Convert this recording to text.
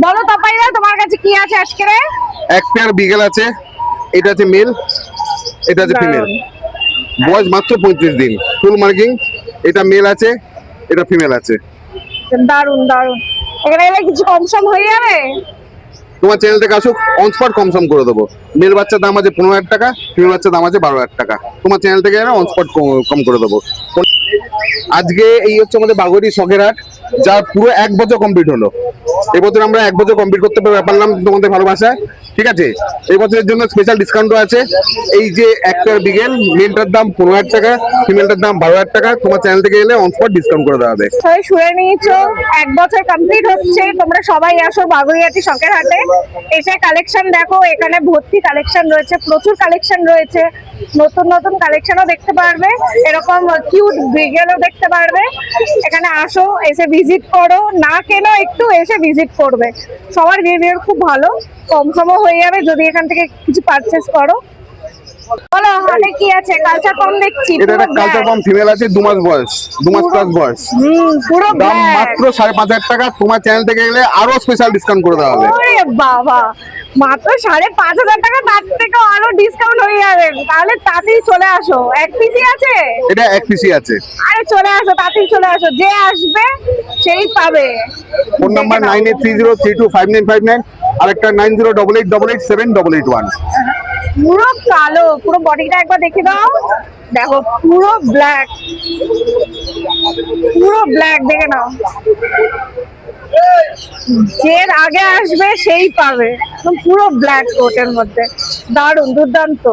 বলো তাপাইরা তোমার কাছে কি আছে আজকে রে? এক পেয়ার বিগেল আছে, এটা আছে মেল, এটা আছে ফিমেল, বয়স মাত্র 35 দিন, ফুল মার্কিং। এটা মেল আছে, এটা ফিমেল আছে। দারুন দারুন। এখানে এলে কিছু কম সম হয়ে যাবে? তোমার চ্যানেল থেকে আসুক, অন স্পট কম সম করে দেবো। মেল বাচ্চার দাম আছে 15,000 টাকা, ফিমেল বাচ্চার দাম আছে 12,000 টাকা। তোমার চ্যানেল থেকে অন স্পট কম করে দেবো। আজকে এই হচ্ছে আমাদের বাগুড়ি শখের হাট, যার পুরো 1 বছর কমপ্লিট হলো। এবছর আমরা 1 বছর কমপ্লিট করতে পারলাম তোমাদের ভালোবাসায়। ঠিক আছে, এই বছরের জন্য স্পেশাল ডিসকাউন্টও আছে। এই যে এক পেয়ার বিগেল, মেলটার দাম 15,000 টাকা, ফিমেলটার দাম 12,000 টাকা। তোমার চ্যানেল থেকে এলে অন স্পট ডিসকাউন্ট করে দেওয়া হবে। সবাই শুনে নিয়েছো, 1 বছর কমপ্লিট হচ্ছে। তোমরা সবাই আসো বাগুইয়াটি শখের হাটে, এসে কালেকশন দেখো। এখানে ভর্তি কালেকশন রয়েছে, প্রচুর কালেকশন রয়েছে। নতুন নতুন কালেকশনও দেখতে পারবে, এরকম কিউট বিগেলও দেখতে পারবে। এখানে আসো, এসে ভিজিট করো, না কেনো একটু এসে ভিজিট করবে। সবার বিহেভিয়ার খুব ভালো, কম সময় হয়ে যাবে যদি এখান থেকে কিছু পারচেস করো। বলো হাতে কি আছে? কালচার কম দেখছি, এটা একটা কালচার পাম ফিমেল আছে, 2 মাস বয়স, 2 মাস প্লাস বয়স। পুরো দাম ব্ল্যাক, মাত্র 5,500 টাকা। তোমার চ্যানেল থেকে গেলে আরো স্পেশাল ডিসকাউন্ট করে দেওয়া হবে। ওরে বাবা, মাত্র 5,500 টাকা, তার থেকে আরো ডিসকাউন্ট হয়ে যাবে। তাহলে তাড়াতাড়ি চলে আসো। এক পিসি আছে? এটা এক পিসি আছে। আরে চলে আসো, তাড়াতাড়ি চলে আসো, যে আসবে সেই পাবে। ফোন নাম্বার 9830325959, আর একটা 9088887881। পুরো কালো, পুরো বডিটা একবার দেখে দাও। দেখো পুরো ব্ল্যাক, পুরো ব্ল্যাক, দেখে নাও। যে আগে আসবে সেই পাবে। একদম পুরো ব্ল্যাক কোটের মধ্যে, দারুন দুর্দান্ত।